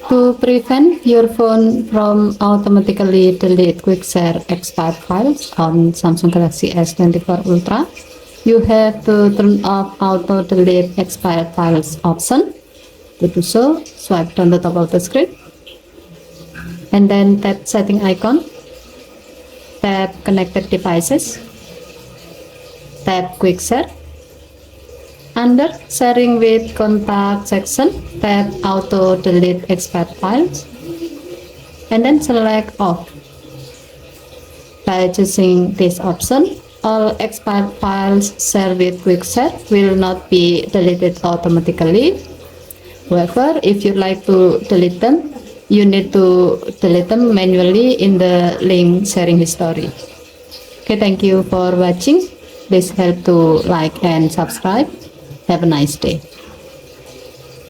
To prevent your phone from automatically delete quick share expired files on Samsung Galaxy S24 Ultra, you have to turn off auto delete expired files option. To do so, swipe down the top of the screen and then tap setting icon, tap connected devices, tap quick share. Under sharing with contact section, tap auto delete expired files and then select off. By choosing this option, all expired files shared with quick share will not be deleted automatically. However, if you like to delete them, you need to delete them manually in the link sharing history. Okay, thank you for watching. Please help to like and subscribe. Have a nice day.